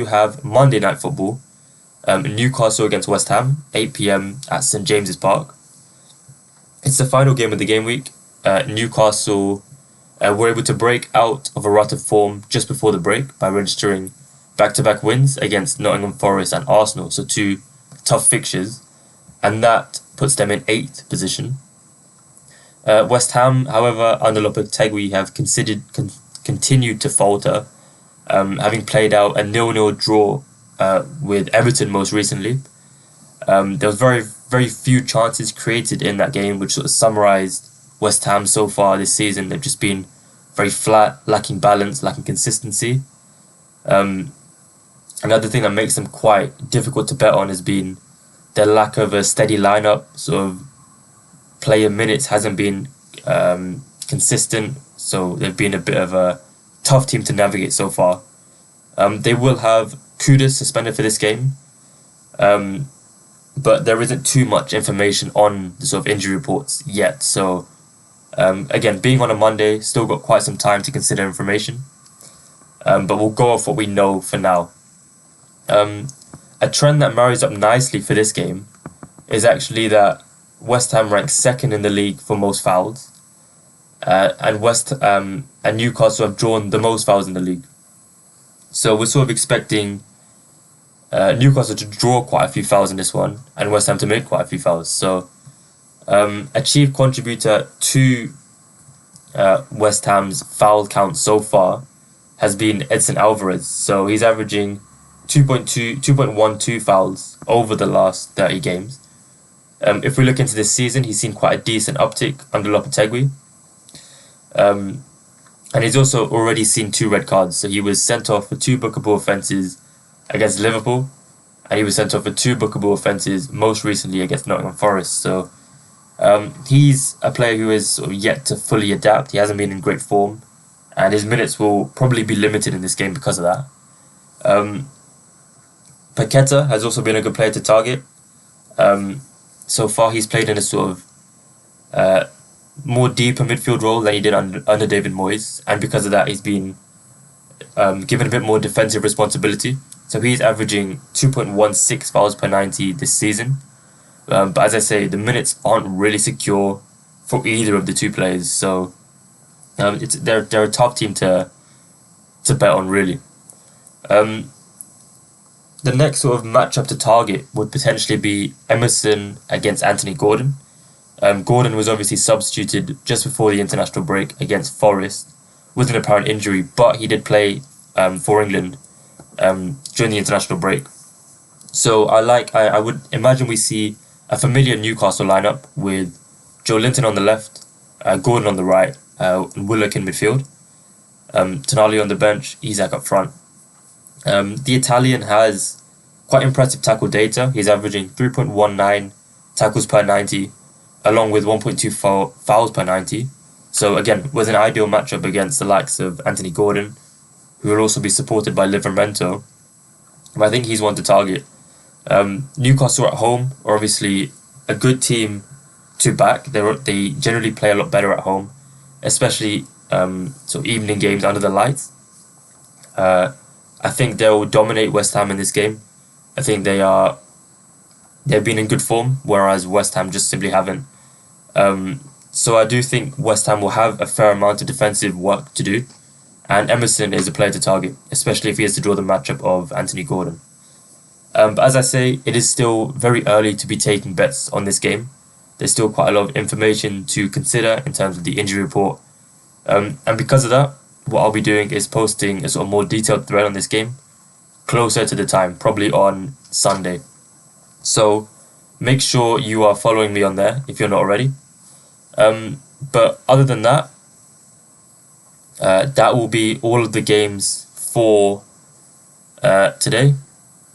You have Monday Night Football, Newcastle against West Ham, 8 p.m. at St James's Park. It's the final game of the game week. Newcastle were able to break out of a rut of form just before the break by registering back-to-back wins against Nottingham Forest and Arsenal, so two tough fixtures, and that puts them in 8th position. West Ham, however, under Lopetegui have continued to falter, having played out a 0-0 draw with Everton most recently. There was very few chances created in that game, which sort of summarised West Ham so far this season. They've just been very flat, lacking balance, lacking consistency. Another thing that makes them quite difficult to bet on has been their lack of a steady lineup. Sort of player minutes hasn't been consistent, so they've been a bit of a tough team to navigate so far. They will have Kudus suspended for this game, but there isn't too much information on the sort of injury reports yet. So again, being on a Monday, still got quite some time to consider information, but we'll go off what we know for now. A trend that marries up nicely for this game is actually that West Ham ranks 2nd in the league for most fouls, and Newcastle have drawn the most fouls in the league. So we're sort of expecting Newcastle to draw quite a few fouls in this one, and West Ham to make quite a few fouls. So a chief contributor to West Ham's foul count so far has been Edson Alvarez. So he's averaging 2.12 fouls over the last 30 games. If we look into this season, he's seen quite a decent uptick under Lopetegui. And he's also already seen 2 red cards. So he was sent off for 2 bookable offences against Liverpool, and he was sent off for 2 bookable offences most recently against Nottingham Forest. So he's a player who is sort of yet to fully adapt. He hasn't been in great form, and his minutes will probably be limited in this game because of that. Paqueta has also been a good player to target. So far, he's played in a sort of more deeper midfield role than he did under David Moyes, and because of that, he's been given a bit more defensive responsibility. So he's averaging 2.16 fouls per 90 this season. But as I say, the minutes aren't really secure for either of the two players. So they're a tough team to bet on, really. The next sort of matchup to target would potentially be Emerson against Anthony Gordon. Gordon was obviously substituted just before the international break against Forest with an apparent injury, but he did play for England during the international break. So I would imagine we see a familiar Newcastle lineup with Joe Linton on the left, Gordon on the right, Willock in midfield, Tonali on the bench, Isak up front. The Italian has quite impressive tackle data. He's averaging 3.19 tackles per 90, along with 1.2 fouls per 90. So again, was an ideal matchup against the likes of Anthony Gordon, who will also be supported by Livramento. But I think he's one to target. Newcastle at home are obviously a good team to back. They generally play a lot better at home, especially sort of evening games under the lights. I think they'll dominate West Ham in this game. I think they've been in good form, whereas West Ham just simply haven't. So I do think West Ham will have a fair amount of defensive work to do, and Emerson is a player to target, especially if he has to draw the matchup of Anthony Gordon. But as I say, it is still very early to be taking bets on this game. There's still quite a lot of information to consider in terms of the injury report. And because of that, what I'll be doing is posting a sort of more detailed thread on this game closer to the time, probably on Sunday. So make sure you are following me on there if you're not already. But other than that, that will be all of the games for today.